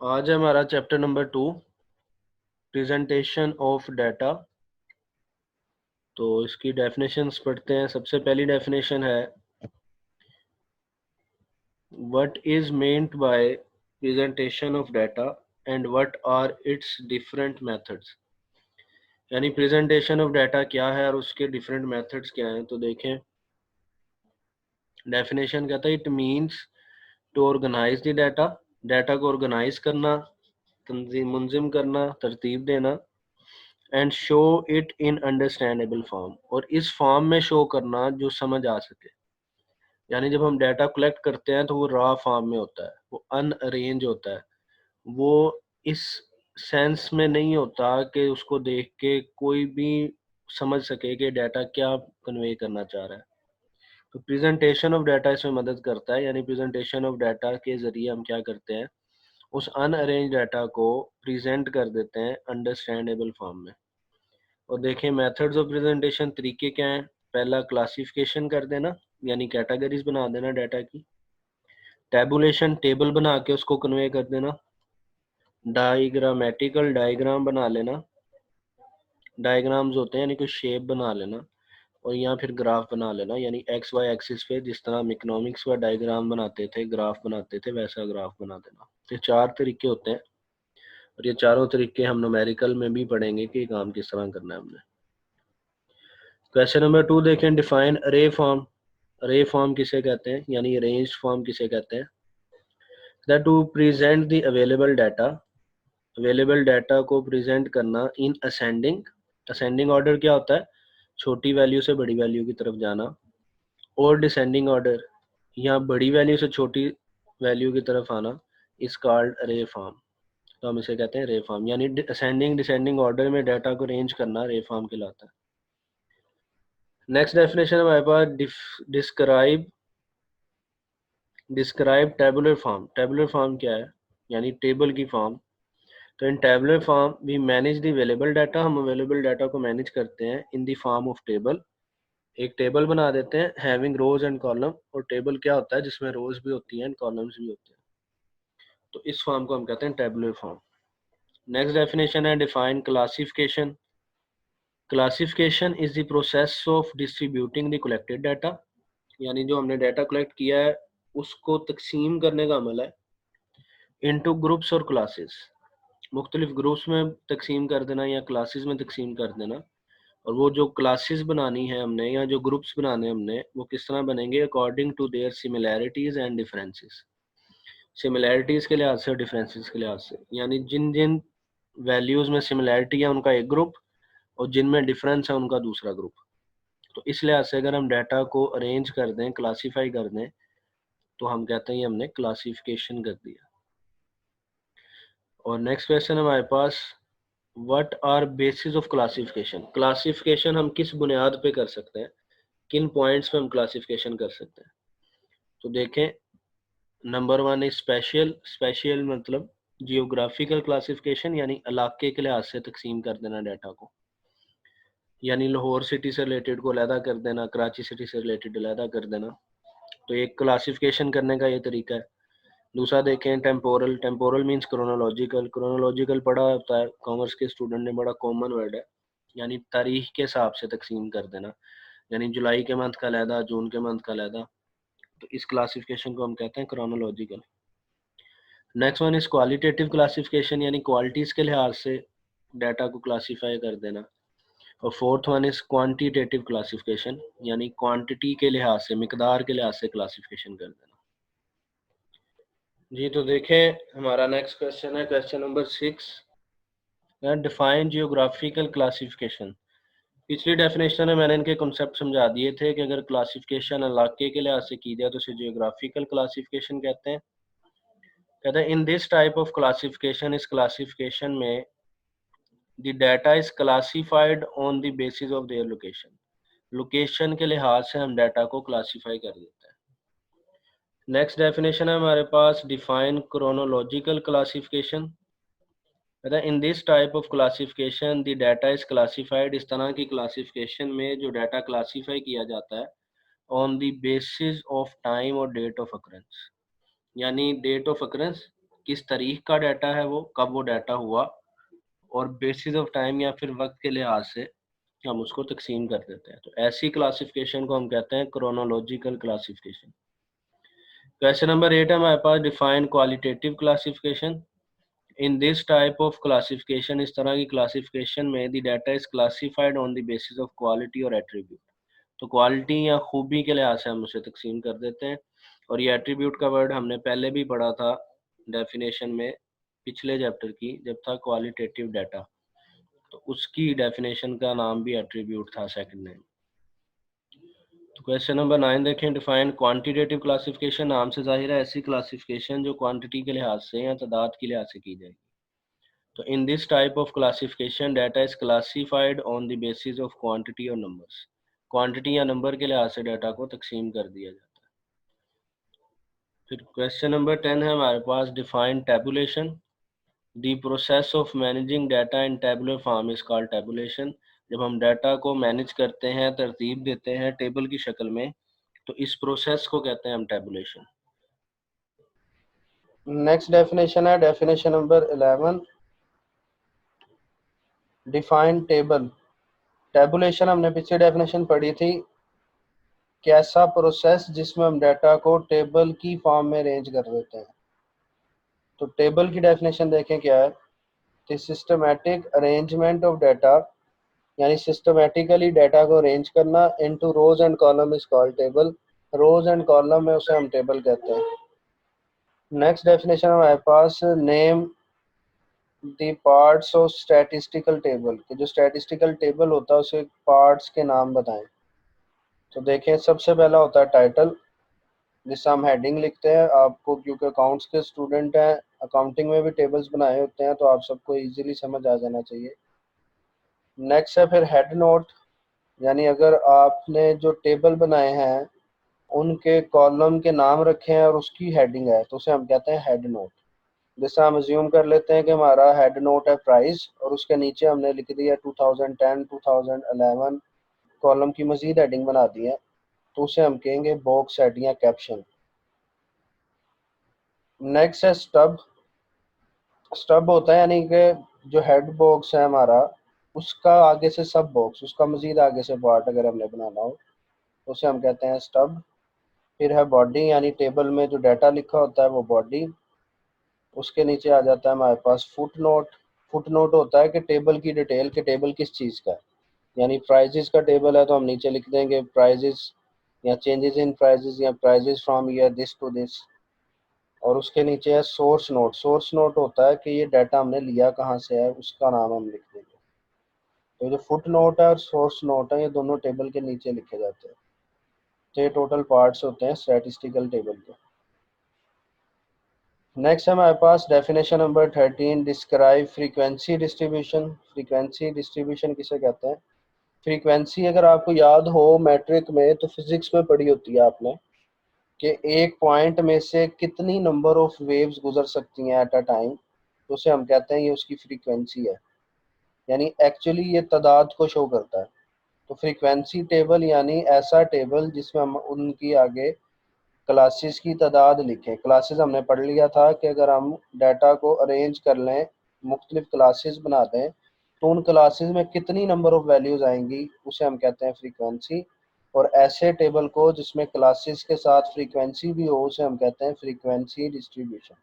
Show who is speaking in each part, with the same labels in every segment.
Speaker 1: आज है हमारा chapter number 2, presentation of data. तो इसकी डेफिनेशंस पढ़ते हैं। सबसे पहली डेफिनेशन है what is meant by presentation of data and what are its different methods. यानी प्रेजेंटेशन ऑफ डाटा क्या है और उसके डिफरेंट मेथड्स क्या हैं। तो देखें, डेफिनेशन कहता है it means to organise the data, data को ऑर्गेनाइज करना, तंजीम मुंजिम करना, तरतीब देना, and show it in understandable form, और इस फॉर्म में शो करना जो समझ आ सके। यानी जब हम डाटा कलेक्ट करते हैं तो वो रॉ फॉर्म में होता है, वो अनअरेंज होता है, वो इस सेंस में नहीं होता कि उसको देख के कोई भी समझ सके कि डाटा क्या कन्वे करना चाह रहा है। तो प्रेजेंटेशन ऑफ डाटा इसमें मदद करता है। यानी प्रेजेंटेशन ऑफ डाटा के ज़रिए हम क्या करते हैं, उस अनअरेंज डाटा को प्रेजेंट कर देते हैं अंडरस्टैंडेबल फॉर्म में। और देखें मेथड्स ऑफ प्रेजेंटेशन, तरीके क्या हैं। पहला, क्लासिफिकेशन कर देना, यानी कैटेगरीज बना देना डाटा की। टैबुलेशन, टेबल बना के उसको कन्वे कर देना। डाइग्रामेटिकल, डायग्राम बना लेना, डायग्राम्स होते हैं यानी कोई शेप बना लेना। और यहाँ फिर ग्राफ बना लेना, यानी एक्स वाई एक्सिस पे जिस तरह हम इकोनॉमिक्स का डायग्राम बनाते थे, ग्राफ बनाते थे, वैसा ग्राफ बना देना। ये चार तरीके होते हैं और ये चारों तरीके हम न्यूमेरिकल में भी पढ़ेंगे कि काम किस तरह करना है हमने। क्वेश्चन नंबर 2 देखें, डिफाइन अरे फॉर्म। अरे फॉर्म किसे कहते हैं, यानी अरेंज्ड फॉर्म किसे कहते हैं। That to present the available data, available data को प्रेजेंट करना इन असेंडिंग, असेंडिंग ऑर्डर क्या होता है, छोटी वैल्यू से बड़ी वैल्यू की तरफ जाना, और डिसेंडिंग ऑर्डर, या बड़ी वैल्यू से छोटी वैल्यू की तरफ आना, इस कॉल्ड अरे फॉर्म। तो हम इसे कहते हैं रे फॉर्म, यानी असेंडिंग डिसेंडिंग ऑर्डर में डाटा को अरेंज करना रे फॉर्म कहलाता है। नेक्स्ट डेफिनेशन हमारे पास, describe, describe tabular form. Tabular form क्या है, यानी टेबल की फॉर्म। तो in tabular form we manage the available data, हम अवेलेबल डाटा को मैनेज करते हैं in the form of table. एक टेबल बना देते हैं हैविंग रोज एंड कॉलम, और टेबल क्या होता है जिसमें रोज भी होती हैं कॉलम्स भी होते हैं। तो इस फॉर्म को हम कहते हैं टेबुलर फॉर्म। नेक्स्ट डेफिनेशन है define classification. Classification is the process of distributing the collected data, यानी जो हमने डाटा कलेक्ट किया है उसको तकसीम करने का अमल है इनटू ग्रुप्स और क्लासेस, मुख्तलिफ ग्रुप्स में तकसीम कर देना या क्लासेस में तकसीम कर देना। और वो जो क्लासेस बनानी है हमने या जो ग्रुप्स बनाने हैं हमने, वो किस तरह बनेंगे, according to their similarities and differences. Similarities के लिहाज से और डिफरेंसेस के लिहाज से, यानी जिन जिन वैल्यूज़ में सिमिलैरिटी है उनका एक ग्रुप, और जिनमें डिफरेंस है उनका दूसरा ग्रुप। तो इस लिहाज से अगर हम डाटा को अरेंज कर दें, क्लासीफाई कर दें, तो हम कहते हैं ये हमने क्लासिफिकेशन कर दिया। और नेक्स्ट क्वेश्चन हमारे पास, what are basis of classification. Classification हम किस बुनियाद पे कर सकते हैं, किन पॉइंट्स पे हम क्लासिफिकेशन कर सकते हैं। तो देखें, नंबर 1 इज स्पेशियल। स्पेशियल मतलब जियोग्राफिकल क्लासिफिकेशन, यानी इलाके के लिहाज से तकसीम कर देना डाटा को, यानी लाहौर सिटी से रिलेटेड को अलहदा कर देना, कराची सिटी से रिलेटेड अलहदा कर देना। तो एक क्लासिफिकेशन करने का ये तरीका है। दूसरा देखें, temporal. Temporal means chronological. Chronological पढ़ा होता है कॉमर्स के स्टूडेंट ने, बड़ा कॉमन वर्ड है, यानी तारीख के हिसाब से तकसीम कर देना, यानी जुलाई के मंथ का अलहदा, जून के मंथ का अलहदा। तो इस क्लासिफिकेशन को हम कहते हैं chronological. Next one is qualitative classification, यानी क्वालिटीज़ के लिहाज से डाटा को क्लासीफाई कर देना। और fourth one is quantitative classification, यानी क्वांटिटी के लिहाज से, मिकदार के लिहाज से क्लासिफिकेशन कर देना। जी, तो देखें हमारा नेक्स्ट क्वेश्चन है question number 6, define geographical classification. पिछली डेफिनेशन में मैंने इनके कॉन्सेप्ट समझा दिए थे कि अगर क्लासिफिकेशन इलाके के लिहाज से की जाए तो उसे जियोग्राफिकल क्लासिफिकेशन कहते हैं। कहते हैं इन दिस टाइप ऑफ क्लासिफिकेशन, इस क्लासिफिकेशन में the data is classified on the basis of their location, location के लिहाज से हम डाटा को क्लासिफाई कर देते हैं। नेक्स्ट डेफिनेशन है हमारे पास, define chronological classification. In this type of classification the data is classified, इस तरह की क्लासिफिकेशन में जो डाटा क्लासिफाई किया जाता है on the basis of time और डेट ऑफ अकरेंस, यानी डेट ऑफ अकरेंस किस तारीख का डाटा है वो, कब वो डाटा हुआ, और बेसिस ऑफ टाइम या फिर वक्त के लिहाज से हम उसको तकसीम कर देते हैं। तो ऐसी क्लासिफिकेशन को हम कहते हैं क्रोनोलॉजिकल क्लासिफिकेशन। क्वेश्चन नंबर 8 है हमारे पास, define qualitative classification. In this type of classification, इस तरह की क्लासिफिकेशन में the data is classified on the basis of quality और एट्रीब्यूट। तो क्वालिटी या खूबी के लिहाज से हम उसे तकसीम कर देते हैं। और ये एट्रीब्यूट का वर्ड हमने पहले भी पढ़ा था डेफिनेशन में, पिछले चैप्टर की जब था क्वालिटेटिव डाटा, तो उसकी डेफिनेशन का नाम भी एट्रीब्यूट था, सेकंड नेम। तो क्वेश्चन नंबर 9 देखें, डिफाइन क्वांटिटेटिव क्लासिफिकेशन। नाम से जाहिर है ऐसी क्लासिफिकेशन जो क्वांटिटी के लिहाज से या तादाद के लिहाज से की जाएगी। तो इन this type of classification data is classified on the basis of quantity और नंबर्स। क्वांटिटी या नंबर के लिहाज से डाटा को तकसीम कर दिया जाता है। फिर क्वेश्चन नंबर 10 है हमारे पास, define tabulation. The process of managing data in tabular form is called tabulation. जब हम डाटा को मैनेज करते हैं, तरतीब देते हैं टेबल की शक्ल में, तो इस प्रोसेस को कहते हैं हम टेबुलेशन।
Speaker 2: नेक्स्ट डेफिनेशन है definition number 11, define table. Tabulation हमने पिछली डेफिनेशन पढ़ी थी, कैसा प्रोसेस जिसमें हम डाटा को टेबल की फॉर्म में अरेंज कर देते हैं। तो टेबल की डेफिनेशन देखें क्या है, the systematic arrangement of data, यानी सिस्टमैटिकली डाटा को अरेंज करना into rows and column is called table. Rows and column में उसे हम टेबल कहते हैं। नेक्स्ट डेफिनेशन हमारे पास, name the parts of statistical table, कि जो स्टैटिस्टिकल टेबल होता है उसे पार्ट्स के नाम बताएं। तो देखें, सबसे पहला होता है टाइटल, जिससे हम हेडिंग लिखते हैं। आपको क्योंकि अकाउंट्स के स्टूडेंट हैं, अकाउंटिंग में भी टेबल्स बनाए होते हैं, तो आप सबको इजीली समझ आ जाना चाहिए। नेक्स्ट है फिर हेड नोट, यानी अगर आपने जो टेबल बनाए हैं उनके कॉलम के नाम रखे हैं और उसकी हेडिंग है, तो उसे हम कहते हैं हेड नोट। जैसे हम अज्यूम कर लेते हैं कि हमारा हेड नोट है प्राइस, और उसके नीचे हमने लिख दिया 2010 2011, कॉलम की मजीद हेडिंग बना दी है, तो उसे हम कहेंगे बॉक्स हेड या कैप्शन। नेक्स्ट है स्टब। स्टब होता है यानी कि जो हेड बॉक्स है हमारा, उसका आगे से सब बॉक्स, उसका मजीद आगे से पार्ट अगर हमने बनाना हो तो उसे हम कहते हैं स्टब। फिर है बॉडी, यानी टेबल में जो डाटा लिखा होता है वो बॉडी। उसके नीचे आ जाता है हमारे पास फुट नोट। फुट नोट होता है कि टेबल की डिटेल, कि टेबल किस चीज़ का है, यानी प्राइजेस का टेबल है तो हम नीचे लिख देंगे प्राइजेस, या चेंजेस इन प्राइजेस, या prices from year this to this. और उसके नीचे है सोर्स नोट। सोर्स नोट होता है कि ये डाटा हमने लिया कहाँ से है, उसका नाम हम लिख देंगे। तो जो फुट नोट है और सोर्स नोट है, ये दोनों टेबल के नीचे लिखे जाते हैं। तो ये टोटल पार्ट्स होते हैं स्टैटिस्टिकल टेबल के। नेक्स्ट है हमारे पास definition number 13, describe frequency distribution. Frequency distribution किसे कहते हैं? फ्रीक्वेंसी अगर आपको याद हो मैट्रिक में, तो फिजिक्स में पढ़ी होती है आपने, कि एक पॉइंट में से कितनी नंबर ऑफ वेव्स गुजर सकती हैं एट अ टाइम, तो उसे हम कहते हैं ये उसकी फ्रीक्वेंसी है, यानी एक्चुअली ये तादाद को शो करता है। तो फ्रीक्वेंसी टेबल यानी ऐसा टेबल जिसमें हम उनकी आगे क्लासेस की तादाद लिखें। क्लासेस हमने पढ़ लिया था कि अगर हम डाटा को अरेंज कर लें, मुख्तलिफ क्लासेस बना दें, तो उन क्लासेस में कितनी नंबर ऑफ वैल्यूज़ आएंगी उसे हम कहते हैं फ्रीक्वेंसी। और ऐसे टेबल को जिसमें क्लासेस के साथ फ्रीक्वेंसी भी हो उसे हम कहते हैं फ्रीक्वेंसी डिस्ट्रीब्यूशन।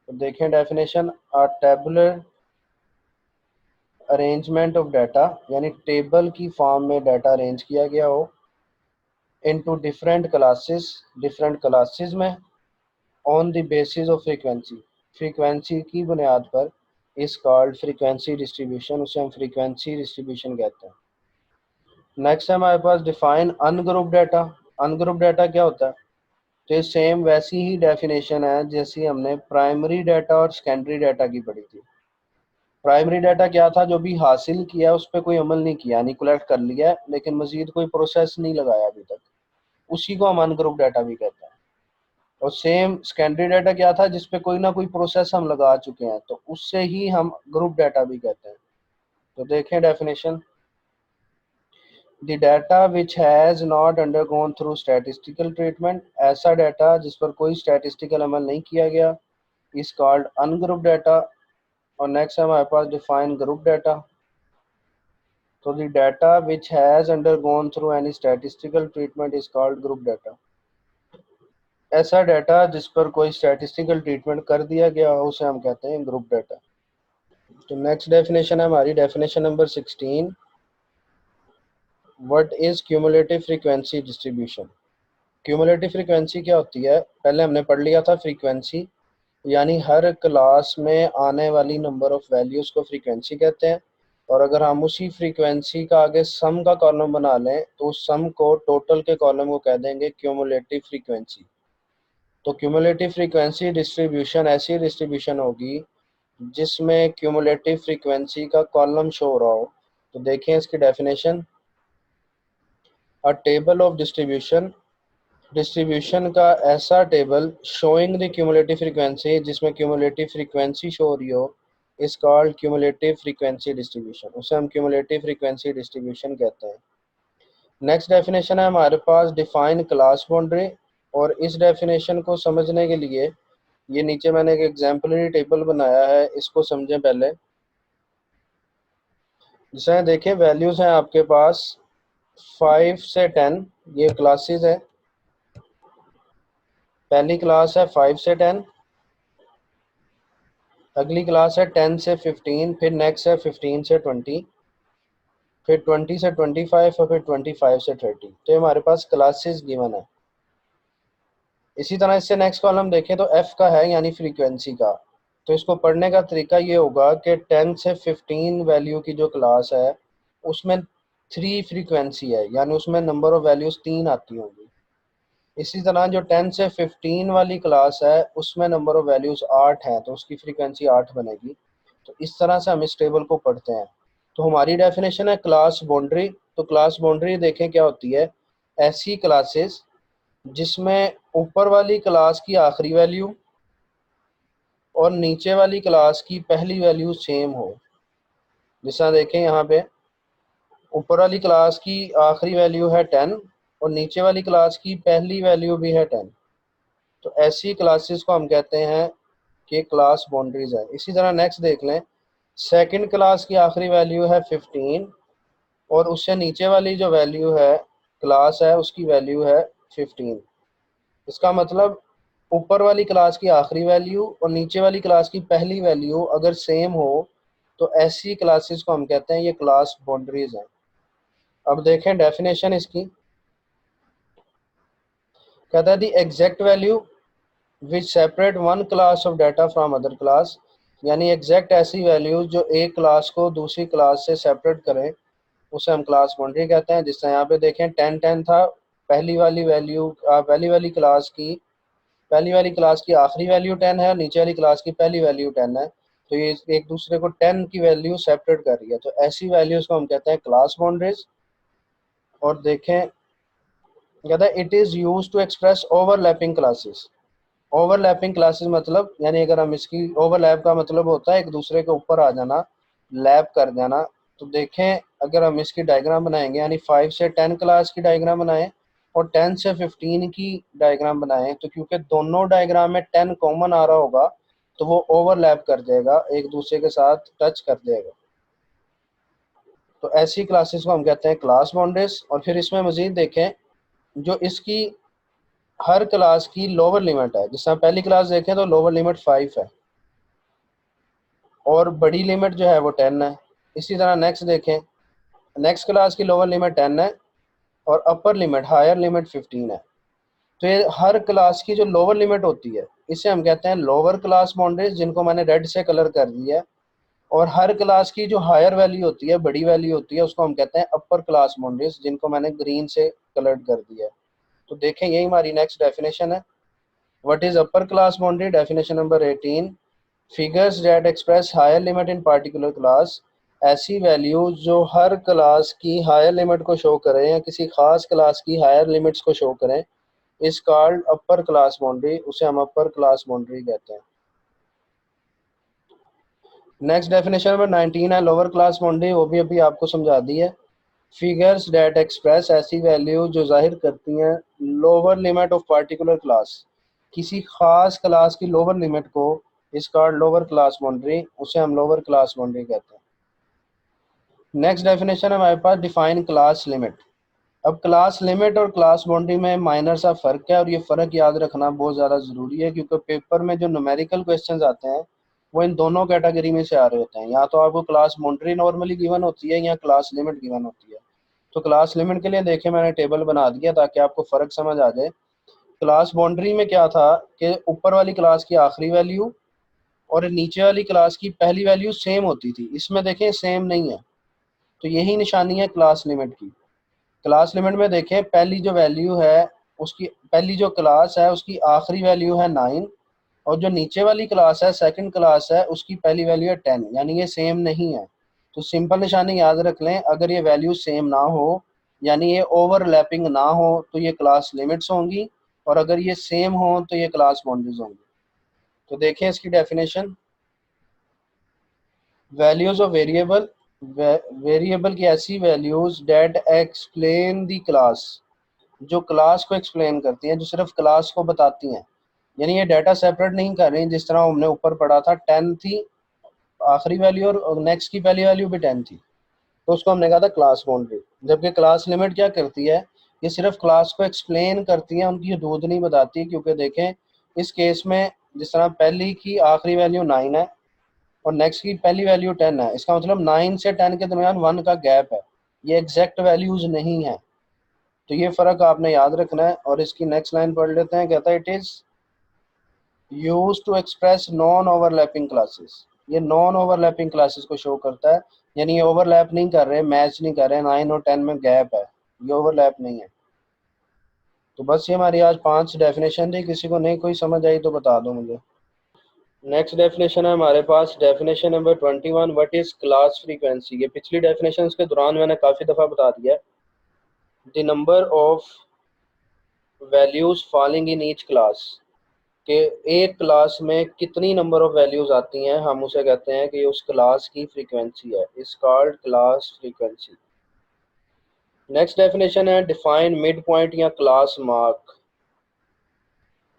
Speaker 2: तो देखें definition, a tabular arrangement of data, यानी टेबल की फॉर्म में डाटा अरेंज किया गया हो into different classes, different classes में, on the basis of frequency, frequency की बुनियाद पर, इस कॉल्ड फ्रीक्वेंसी डिस्ट्रीब्यूशन, उसे हम फ्रीक्वेंसी डिस्ट्रीब्यूशन कहते हैं। नेक्स्ट है हमारे पास define ungroup data. Ungroup data क्या होता है? तो ये सेम वैसी ही डेफिनेशन है जैसी हमने प्राइमरी डाटा और सेकेंडरी डाटा की पढ़ी थी। प्राइमरी डाटा क्या था? जो भी हासिल किया उस पर कोई अमल नहीं किया, यानी कलेक्ट कर लिया लेकिन मजीद कोई प्रोसेस नहीं लगाया अभी तक, उसी को हम अनग्रुप डाटा भी कहते हैं। और सेम सेकेंडरी डाटा क्या था? जिसपे कोई ना कोई प्रोसेस हम लगा चुके हैं, तो उससे ही हम ग्रुप डाटा भी कहते हैं। तो देखें definition, the data which has not undergone through statistical treatment, ऐसा डाटा जिस पर कोई स्टैटिस्टिकल अमल नहीं किया गया, इज कॉल्ड अनग्रुप डाटा। और नेक्स्ट है हमारे पास डिफाइन ग्रुप डाटा। तो the data which has undergone through any statistical treatment is called group data. ऐसा डाटा जिस पर कोई स्टैटिस्टिकल ट्रीटमेंट कर दिया गया हो उसे हम कहते हैं ग्रुप डाटा। तो नेक्स्ट डेफिनेशन है हमारी definition number 16। What is cumulative frequency distribution. Cumulative frequency क्या होती है, पहले हमने पढ़ लिया था। फ्रीक्वेंसी यानी हर क्लास में आने वाली नंबर ऑफ वैल्यूज़ को फ्रीक्वेंसी कहते हैं। और अगर हम उसी फ्रीक्वेंसी का आगे सम का कॉलम बना लें तो उस सम को टोटल के कॉलम को कह देंगे क्यूमुलेटिव फ्रीक्वेंसी। तो क्यूमुलेटिव फ्रीक्वेंसी डिस्ट्रीब्यूशन ऐसी डिस्ट्रीब्यूशन होगी जिसमें क्यूमुलेटिव फ्रीक्वेंसी का कॉलम शो हो रहा हो। तो देखें इसकी definition. A table of distribution, distribution का ऐसा table showing the cumulative frequency जिसमें क्यूमुलेटिव फ्रीक्वेंसी शो हो रही हो is called cumulative frequency distribution. उसे हम क्यूमुलेटिव फ्रीक्वेंसी डिस्ट्रीब्यूशन कहते हैं। नेक्स्ट डेफिनेशन है हमारे पास डिफाइन क्लास बाउंड्री। और इस डेफिनेशन को समझने के लिए ये नीचे मैंने एक एग्जाम्पलरी टेबल बनाया है, इसको समझें पहले। जैसे देखें वैल्यूज हैं आपके पास 5 से 10, ये क्लासेस है। पहली क्लास है 5 से 10, अगली क्लास है 10 से 15, फिर नेक्स्ट है 15 से 20, फिर 20 से 25 और फिर 25 से 30। तो ये हमारे पास क्लासेस गिवन है। इसी तरह इससे नेक्स्ट कॉलम देखें तो एफ का है यानी फ्रीक्वेंसी का। तो इसको पढ़ने का तरीका ये होगा कि 10 से 15 वैल्यू की जो क्लास है उसमें 3 फ्रीक्वेंसी है, यानी उसमें नंबर ऑफ वैल्यूज 3 आती होंगी। इसी तरह जो 10 से 15 वाली क्लास है उसमें नंबर ऑफ वैल्यूज 8 हैं, तो उसकी फ्रीक्वेंसी 8 बनेगी। तो इस तरह से हम इस टेबल को पढ़ते हैं। तो हमारी डेफिनेशन है क्लास बाउंड्री। तो क्लास बाउंड्री देखें क्या होती है, ऐसी क्लासेस जिसमें ऊपर वाली क्लास की आखिरी वैल्यू और नीचे वाली क्लास की पहली वैल्यू सेम हो। जैसा देखें यहाँ पे ऊपर वाली क्लास की आखिरी वैल्यू है 10 और नीचे वाली क्लास की पहली वैल्यू भी है 10। तो ऐसी क्लासेस को हम कहते हैं कि क्लास बाउंड्रीज है। इसी तरह नेक्स्ट देख लें, सेकंड क्लास की आखिरी वैल्यू है 15 और उससे नीचे वाली जो वैल्यू है क्लास है उसकी वैल्यू है 15। इसका मतलब ऊपर वाली क्लास की आखिरी वैल्यू और नीचे वाली क्लास की पहली वैल्यू अगर सेम हो तो ऐसी क्लासेस को हम कहते हैं ये क्लास बाउंड्रीज हैं। अब देखें डेफिनेशन इसकी। कहता है the exact value which separate one class of data from other class, यानी एग्जैक्ट ऐसी वैल्यू जो एक क्लास को दूसरी क्लास से सेपरेट करें उसे हम क्लास बाउंड्री कहते हैं। जिस तरह यहाँ पे देखें 10 10 था, पहली वाली वैल्यू पहली वाली क्लास की आखिरी वैल्यू 10 है, नीचे वाली क्लास की पहली वैल्यू 10 है। तो ये एक दूसरे को 10 की वैल्यू सेपरेट कर रही है। तो ऐसी वैल्यूज को हम कहते हैं क्लास बाउंड्रीज। और देखें कहता है it is use to express overlapping classes. Overlapping classes मतलब यानी अगर हम इसकी ओवरलैप का मतलब होता है एक दूसरे के ऊपर आ जाना, लैप कर जाना। तो देखें अगर हम इसकी डायग्राम बनाएंगे यानी 5 से 10 क्लास की डायग्राम बनाएं और 10 से 15 की डायग्राम बनाएं, तो क्योंकि दोनों डायग्राम में 10 कॉमन आ रहा होगा तो वो ओवरलैप कर जाएगा, एक दूसरे के साथ टच कर जाएगा। तो ऐसी क्लासेस को हम कहते हैं क्लास बाउंड्रीज। और फिर इसमें मजीद देखें जो इसकी हर क्लास की लोअर लिमिट है। जिस तरह पहली क्लास देखें तो लोअर लिमिट 5 है और बड़ी लिमिट जो है वो 10 है। इसी तरह नेक्स्ट देखें, नेक्स्ट क्लास की लोअर लिमिट 10 है और अपर लिमिट हायर लिमिट 15 है। तो ये हर क्लास की जो लोअर लिमिट होती है इसे हम कहते हैं लोअर क्लास बाउंड्रीज, जिनको मैंने रेड से कलर कर दिया है। और हर क्लास की जो हायर वैल्यू होती है, बड़ी वैल्यू होती है, उसको हम कहते हैं अपर क्लास बाउंड्रीज, जिनको मैंने ग्रीन से कलर कर दिया है। तो देखें यही हमारी नेक्स्ट डेफिनेशन है। What is upper class boundary? Definition number 18, figures that express higher limit in particular class. ऐसी वैल्यू जो हर क्लास की हायर लिमिट को शो करें या किसी खास क्लास की हायर लिमिट्स को शो करें इस कॉल्ड अपर क्लास बाउंड्री, उसे हम अपर क्लास बाउंड्री कहते हैं। नेक्स्ट डेफिनेशन नंबर 19 है लोअर क्लास बाउंड्री, वो भी अभी आपको समझा दी है। फिगर्स डेट एक्सप्रेस ऐसी वैल्यू जो जाहिर करती हैं lower limit of particular class, किसी खास क्लास की लोअर लिमिट को is called lower class boundary, उसे हम लोअर क्लास बाउंड्री कहते हैं। नेक्स्ट डेफिनेशन है हमारे पास डिफाइन क्लास लिमिट। अब क्लास लिमिट और क्लास बाउंड्री में माइनर सा फर्क है, और ये फर्क याद रखना बहुत ज़्यादा ज़रूरी है, क्योंकि पेपर में जो न्यूमेरिकल क्वेश्चंस आते हैं वो इन दोनों कैटेगरी में से आ रहे होते हैं। या तो आपको क्लास बाउंड्री नॉर्मली गिवन होती है या क्लास लिमिट गिवन होती है। तो क्लास लिमिट के लिए देखें मैंने टेबल बना दिया ताकि आपको फ़र्क समझ आ जाए। क्लास बाउंड्री में क्या था कि ऊपर वाली क्लास की आखिरी वैल्यू और नीचे वाली क्लास की पहली वैल्यू सेम होती थी। इसमें देखें सेम नहीं है, तो यही निशानी है क्लास लिमिट की। क्लास लिमिट में देखें पहली जो वैल्यू है उसकी, पहली जो क्लास है उसकी आखिरी वैल्यू है 9, और जो नीचे वाली क्लास है सेकंड क्लास है उसकी पहली वैल्यू है 10, यानी ये सेम नहीं है। तो सिंपल निशानी याद रख लें, अगर ये वैल्यू सेम ना हो यानी ये ओवरलैपिंग ना हो तो ये क्लास लिमिट्स होंगी, और अगर ये सेम हो तो ये क्लास बाउंड्रीज होंगी। तो देखें इसकी definition, values of variable, variable की ऐसी values that explain the class, जो क्लास को एक्सप्लेन करती हैं, जो सिर्फ क्लास को बताती हैं, यानी ये डाटा सेपरेट नहीं कर रही। जिस तरह हमने ऊपर पढ़ा था 10 थी आखिरी वैल्यू और नेक्स्ट की पहली वैल्यू भी 10 थी, तो उसको हमने कहा था क्लास बाउंड्री। जबकि क्लास लिमिट क्या करती है, ये सिर्फ क्लास को एक्सप्लेन करती है, उनकी हदूद नहीं बताती। क्योंकि देखें इस केस में जिस तरह पहली की आखिरी वैल्यू 9 है और नेक्स्ट की पहली वैल्यू 10 है, इसका मतलब 9 से 10 के दरमियान 1 का गैप है, ये एग्जैक्ट वैल्यूज नहीं है। तो ये फ़र्क आपने याद रखना है। और इसकी नेक्स्ट लाइन पढ़ लेते हैं, कहता है it is use to express non overlapping classes. ये नॉन ओवरलैपिंग क्लासेस को शो करता है, यानी ये ओवरलैप नहीं कर रहे, मैच नहीं कर रहे, 9 और 10 में गैप है, ये ओवरलैप नहीं है। तो बस ये हमारी आज 5 डेफिनेशन थी, किसी को नहीं कोई समझ आई तो बता दो मुझे। नेक्स्ट डेफिनेशन है हमारे पास definition number 21, what is class frequency. ये पिछली डेफिनेशन के दौरान मैंने काफ़ी दफ़ा बता दिया। The number of values falling in each class, कि एक क्लास में कितनी नंबर ऑफ वैल्यूज आती हैं, हम उसे कहते हैं कि ये उस क्लास की फ्रीक्वेंसी है, is called class frequency. Next definition है डिफाइन मिड पॉइंट या क्लास मार्क।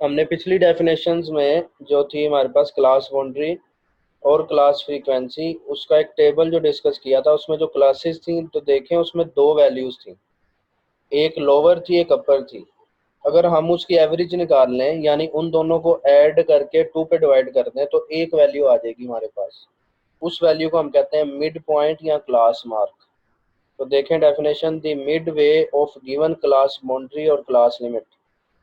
Speaker 2: हमने पिछली डेफिनेशंस में जो थी हमारे पास क्लास बाउंड्री और क्लास फ्रीक्वेंसी, उसका एक टेबल जो डिस्कस किया था, उसमें जो क्लासेस थी तो देखें उसमें दो वैल्यूज थी, एक लोअर थी एक अपर थी। अगर हम उसकी एवरेज निकाल लें यानी उन दोनों को ऐड करके 2 पे डिवाइड कर दें तो एक वैल्यू आ जाएगी हमारे पास, उस वैल्यू को हम कहते हैं मिड पॉइंट या क्लास मार्क। तो देखें definition, the mid way of given class boundary और क्लास लिमिट,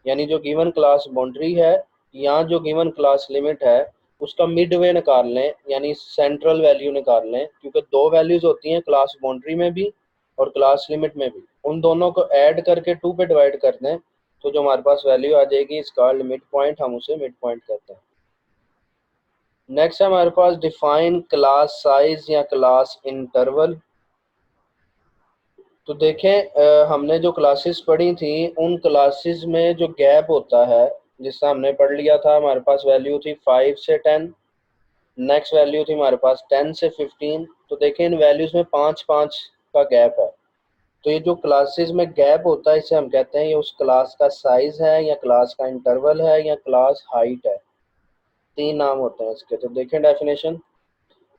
Speaker 2: यानी जो गिवन क्लास बाउंड्री है या जो गिवन क्लास लिमिट है उसका मिड वे निकाल लें, यानी सेंट्रल वैल्यू निकाल लें, क्योंकि दो वैल्यूज होती हैं क्लास बाउंड्री में भी और क्लास लिमिट में भी, उन दोनों को ऐड करके 2 पे डिवाइड कर दें तो जो हमारे पास वैल्यू आ जाएगी इस कॉल्ड मिड पॉइंट, हम उसे मिड पॉइंट कहते हैं। नेक्स्ट है हमारे पास डिफाइन क्लास साइज या क्लास इंटरवल। तो देखें हमने जो क्लासेस पढ़ी थी उन क्लासेस में जो गैप होता है, जिससे हमने पढ़ लिया था हमारे पास वैल्यू थी 5 से 10, नेक्स्ट वैल्यू थी हमारे पास 10 से 15। तो देखें इन वैल्यूज में 5-5 का गैप है, तो ये जो क्लासेस में गैप होता है इसे हम कहते हैं ये उस क्लास का साइज है या क्लास का इंटरवल है या क्लास हाइट है, तीन नाम होते हैं इसके। तो देखें definition,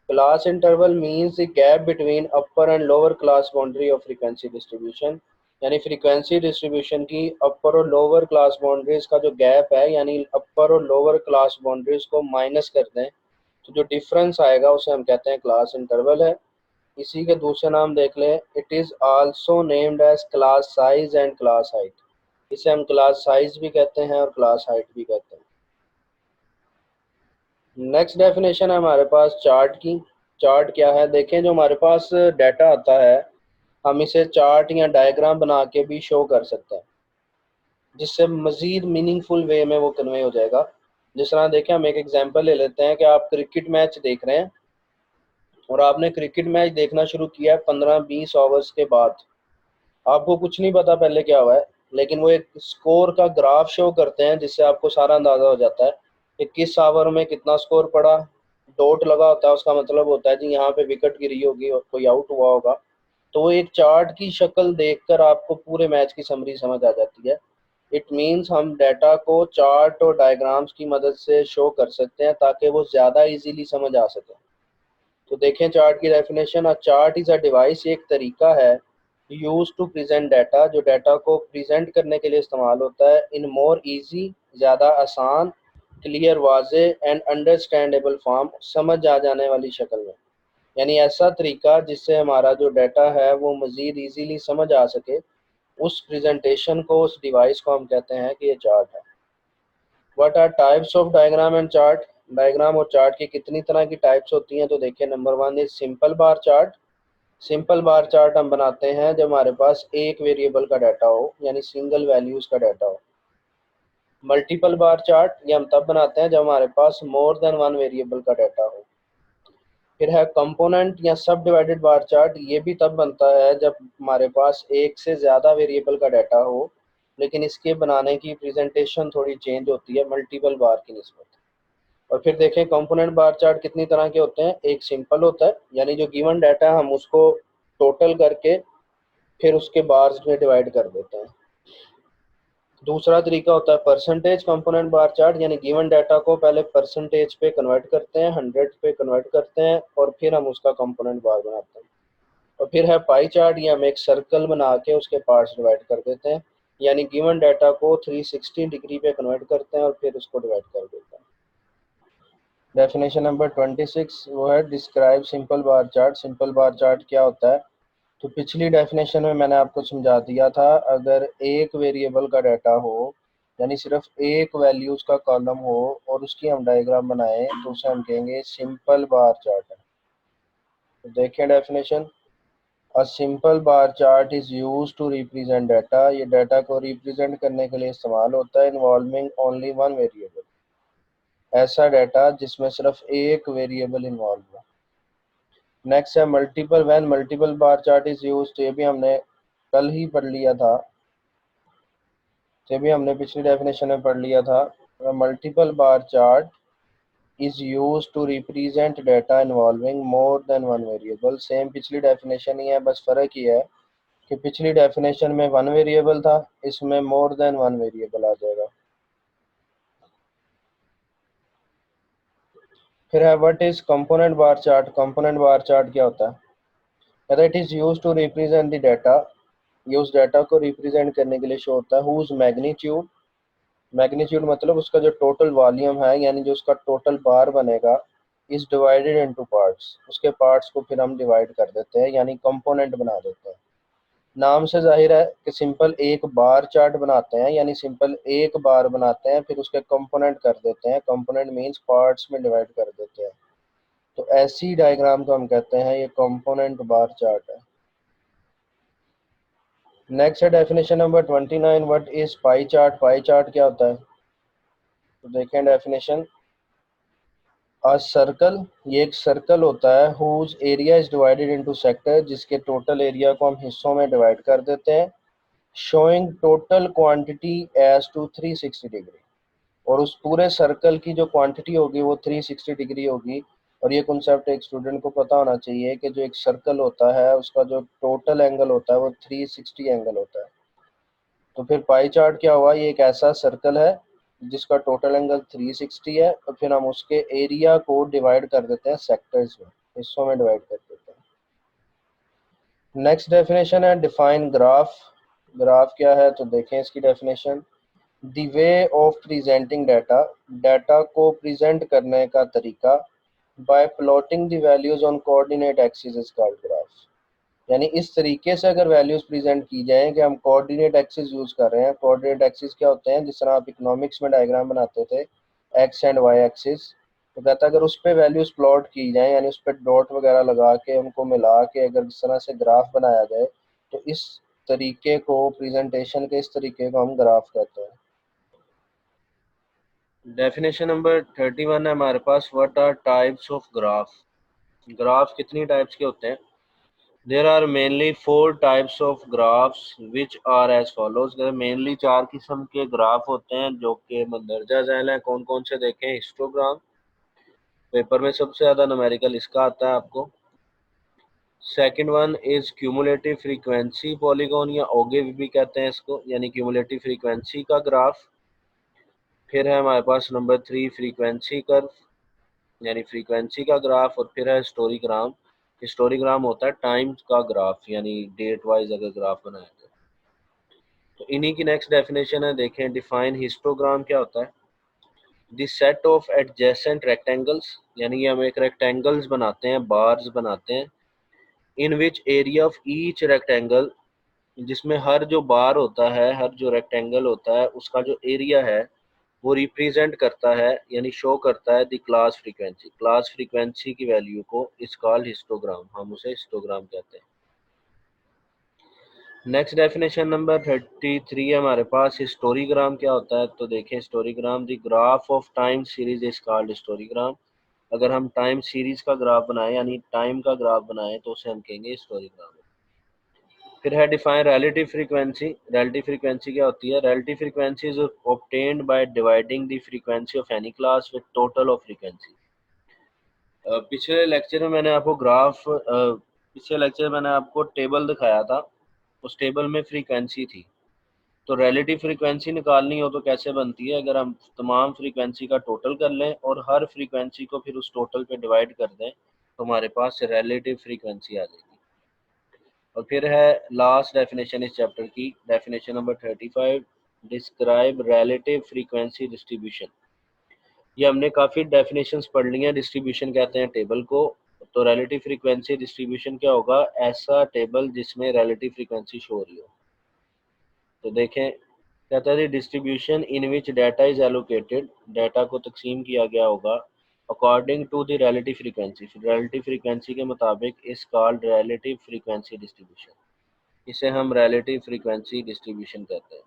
Speaker 2: class interval means the gap between upper and lower class boundary of frequency distribution, यानी फ्रीक्वेंसी डिस्ट्रीब्यूशन की अपर और लोअर क्लास बाउंड्रीज का जो गैप है, यानी अपर और लोअर क्लास बाउंड्रीज को माइनस कर दें तो जो डिफरेंस आएगा उसे हम कहते हैं क्लास इंटरवल है। इसी के दूसरे नाम देख लें, it is also named as class size and class height, इसे हम क्लास साइज भी कहते हैं और क्लास हाइट भी कहते हैं। नेक्स्ट डेफिनेशन है हमारे पास चार्ट की। चार्ट क्या है, देखें जो हमारे पास डाटा आता है हम इसे चार्ट या डायग्राम बना के भी शो कर सकते हैं, जिससे मज़ीद मीनिंगफुल वे में वो कन्वे हो जाएगा। जिस तरह देखें हम एक एग्जांपल ले लेते हैं कि आप क्रिकेट मैच देख रहे हैं और आपने क्रिकेट मैच देखना शुरू किया 15-20 ओवर्स के बाद, आपको कुछ नहीं पता पहले क्या हुआ है, लेकिन वो एक स्कोर का ग्राफ शो करते हैं जिससे आपको सारा अंदाज़ा हो जाता है कि किस ओवर में कितना स्कोर पड़ा। डॉट लगा होता है उसका मतलब होता है जी यहाँ पे विकेट गिरी होगी और कोई आउट हुआ होगा। तो वो एक चार्ट की शक्ल देखकर आपको पूरे मैच की समरी समझ आ जाती है। इट मीन्स हम डाटा को चार्ट और डायग्राम्स की मदद से शो कर सकते हैं ताकि वो ज़्यादा इजीली समझ आ सके। तो देखें चार्ट की definition. A chart is a device, एक तरीका है यूज टू प्रेजेंट डाटा, जो डाटा को प्रेजेंट करने के लिए इस्तेमाल होता है इन मोर इजी, ज़्यादा आसान, क्लियर, वाजे एंड अंडरस्टैंडेबल फॉर्म, समझ आ जाने वाली शक्ल में। यानी ऐसा तरीका जिससे हमारा जो डाटा है वो मज़ीद इजीली समझ आ सके। उस प्रेजेंटेशन को, उस डिवाइस को हम कहते हैं कि ये चार्ट है। What are types of diagram and chart? Diagram और चार्ट की कितनी तरह की टाइप्स होती हैं? तो देखिए, number 1 is simple bar chart. Simple bar chart हम बनाते हैं जब हमारे पास एक वेरिएबल का डाटा हो, यानी सिंगल वैल्यूज का डाटा हो। मल्टीपल बार चार्ट ये हम तब बनाते हैं जब हमारे पास मोर देन वन वेरिएबल का डाटा हो। फिर है कंपोनेंट या सब डिवाइडेड बार चार्ट, ये भी तब बनता है जब हमारे पास एक से ज़्यादा वेरिएबल का डाटा हो, लेकिन इसके बनाने की प्रेजेंटेशन थोड़ी चेंज होती है मल्टीपल बार की निस्बत। और फिर देखें कंपोनेंट बार चार्ट कितनी तरह के होते हैं। एक सिंपल होता है, यानी जो गिवन डाटा है हम उसको टोटल करके फिर उसके बार्स में डिवाइड कर देते हैं। दूसरा तरीका होता है परसेंटेज कंपोनेंट बार चार्ट, यानी गिवन डाटा को पहले परसेंटेज पे कन्वर्ट करते हैं, 100 पे कन्वर्ट करते हैं और फिर हम उसका कंपोनेंट बार बनाते हैं। और फिर है पाई चार्ट, ये हम एक सर्कल बना के उसके पार्ट्स डिवाइड कर देते हैं, यानी गिवन डाटा को 360 डिग्री पे कन्वर्ट करते हैं और फिर उसको डिवाइड कर देते हैं। डेफिनेशन नंबर 26 वो है describe simple bar chart. Simple bar chart क्या होता है? तो पिछली डेफिनेशन में मैंने आपको समझा दिया था, अगर एक वेरिएबल का डाटा हो, यानी सिर्फ एक वैल्यूज का कॉलम हो और उसकी हम डायग्राम बनाएं तो उसे हम कहेंगे सिंपल बार चार्ट है। तो देखें definition. A simple bar chart is use to represent data, ये डाटा को रिप्रेजेंट करने के लिए इस्तेमाल होता है इन्वॉल्विंग ओनली वन वेरिएबल, ऐसा डाटा जिसमें सिर्फ एक वेरिएबल इन्वॉल्व हो। नेक्स्ट है multiple, when multiple bar chart is used, ये भी हमने कल ही पढ़ लिया था, ये भी हमने पिछली डेफिनेशन में पढ़ लिया था। Multiple bar chart is use to represent data involving more than one variable. Same पिछली डेफिनेशन ही है, बस फर्क ये है कि पिछली डेफिनेशन में वन वेरिएबल था, इसमें मोर देन वन वेरिएबल आ जाएगा। फिर है what is component bar chart? Component bar chart क्या होता है? It is use to represent the data, ये उस डाटा को रिप्रेजेंट करने के लिए शो होता है। हुज मैग्नीट्यूड, मैग्नीट्यूड मतलब उसका जो टोटल वॉल्यूम है, यानी जो उसका टोटल बार बनेगा, इज डिवाइडेड इनटू पार्ट्स, उसके पार्ट्स को फिर हम डिवाइड कर देते हैं, यानी कंपोनेंट बना देते हैं। नाम से जाहिर है कि सिंपल एक बार चार्ट बनाते हैं, यानी सिंपल एक बार बनाते हैं फिर उसके कंपोनेंट कर देते हैं। कंपोनेंट मींस पार्ट्स में डिवाइड कर देते हैं। तो ऐसी डायग्राम को हम कहते हैं ये कंपोनेंट बार चार्ट है। नेक्स्ट है definition number 29, what is pie chart? Pie chart क्या होता है? तो देखें डेफिनेशन। अ सर्कल, ये एक सर्कल होता है whose area is divided into sector, जिसके टोटल एरिया को हम हिस्सों में डिवाइड कर देते हैं, showing total quantity as to 360 degree, और उस पूरे सर्कल की जो क्वांटिटी होगी वो 360 डिग्री होगी। और ये कॉन्सेप्ट एक स्टूडेंट को पता होना चाहिए कि जो एक सर्कल होता है उसका जो टोटल एंगल होता है वो 360 एंगल होता है। तो फिर पाई चार्ट क्या हुआ? ये एक ऐसा सर्कल है जिसका टोटल एंगल 360 है और फिर हम उसके एरिया को डिवाइड कर देते हैं सेक्टर्स में, हिस्सों में डिवाइड कर देते हैं। नेक्स्ट डेफिनेशन है डिफाइन ग्राफ। ग्राफ क्या है? तो देखें इसकी definition. The way of presenting data, data को प्रेजेंट करने का तरीका, bye plotting the values on coordinate axis is called graph. यानी इस तरीके से अगर वैल्यूज प्रेजेंट की जाए कि हम कोऑर्डिनेट एक्सिस यूज कर रहे हैं। कोऑर्डिनेट एक्सिस क्या होते हैं? जिस तरह आप इकोनॉमिक्स में डायग्राम बनाते थे, एक्स एंड वाई एक्सिस, तो कहता है अगर उस पर वैल्यूज प्लॉट की जाए, यानी उस पर डॉट वगैरह लगा के उनको मिला के अगर इस तरह से ग्राफ बनाया जाए, तो इस तरीके को, प्रेजेंटेशन के इस तरीके को हम ग्राफ कहते हैं। डेफिनेशन नंबर 31 है हमारे पास, what are types of graph? Graph कितनी टाइप्स के होते हैं? There are mainly four types of graphs which are as follows. There are mainly चार किस्म के ग्राफ होते हैं जो कि मंदरजा झैल हैं। कौन कौन से देखें? हिस्टोग्राम, पेपर में सबसे ज़्यादा न्यूमेरिकल इसका आता है आपको।
Speaker 1: Second one is cumulative frequency polygon या ओगिव भी कहते हैं इसको, यानी क्यूमुलेटिव फ्रीक्वेंसी का ग्राफ। फिर है हमारे पास नंबर 3 फ्रीक्वेंसी कर्व, यानी फ्रीक्वेंसी का ग्राफ। और फिर है हिस्टोरीग्राम। हिस्टोरीग्राम होता है टाइम का ग्राफ, यानी डेट वाइज अगर ग्राफ बनाया जाए। तो इन्हीं की नेक्स्ट डेफिनेशन है, देखें डिफाइन हिस्टोग्राम क्या होता है। The set of adjacent rectangles, यानी हम एक रेक्टेंगल्स बनाते हैं, बार्स बनाते हैं, in which area of each rectangle, जिसमें हर जो बार होता है, हर जो रेक्टेंगल होता है, उसका जो एरिया है वो रिप्रेजेंट करता है, यानी शो करता है the class frequency. Class frequency की वैल्यू को इज कॉल्ड हिस्टोग्राम, हम उसे हिस्टोग्राम कहते हैं। नेक्स्ट डेफिनेशन नंबर 33 है हमारे पास, हिस्टोरीग्राम क्या होता है। तो देखें historigram, the graph of time series is called historigram. अगर हम टाइम सीरीज का ग्राफ बनाएं, यानी टाइम का ग्राफ बनाएं, तो उसे हम कहेंगे हिस्टोरीग्राम। फिर है define relative frequency. Relative frequency क्या होती है। Relative frequency is obtained by dividing the frequency of any class with total of frequency. पिछले लेक्चर में मैंने आपको पिछले लेक्चर में मैंने आपको टेबल दिखाया था, उस टेबल में फ्रीक्वेंसी थी। तो रिलेटिव फ्रीक्वेंसी निकालनी हो तो कैसे बनती है, अगर हम तमाम फ्रीक्वेंसी का टोटल कर लें और हर फ्रीक्वेंसी को फिर उस टोटल पे डिवाइड कर दें, तो हमारे पास रिलेटिव फ्रीक्वेंसी आ जाएगी। और फिर है लास्ट डेफिनेशन इस चैप्टर की, definition number 35, describe relative frequency distribution. ये हमने काफ़ी डेफिनेशंस पढ़ ली हैं, डिस्ट्रीब्यूशन कहते हैं टेबल को। तो रिलेटिव फ्रीक्वेंसी डिस्ट्रीब्यूशन क्या होगा, ऐसा टेबल जिसमें रिलेटिव फ्रीक्वेंसी शो हो रही हो। तो देखें, कहता है distribution in which data is allocated, data को तकसीम किया गया होगा according to the relative frequency, relative frequency के मुताबिक, इस कॉल्ड रिलेटिव फ्रीक्वेंसी डिस्ट्रीब्यूशन। इसे हम रिलेटिव फ्रीक्वेंसी डिस्ट्रीब्यूशन कहते हैं।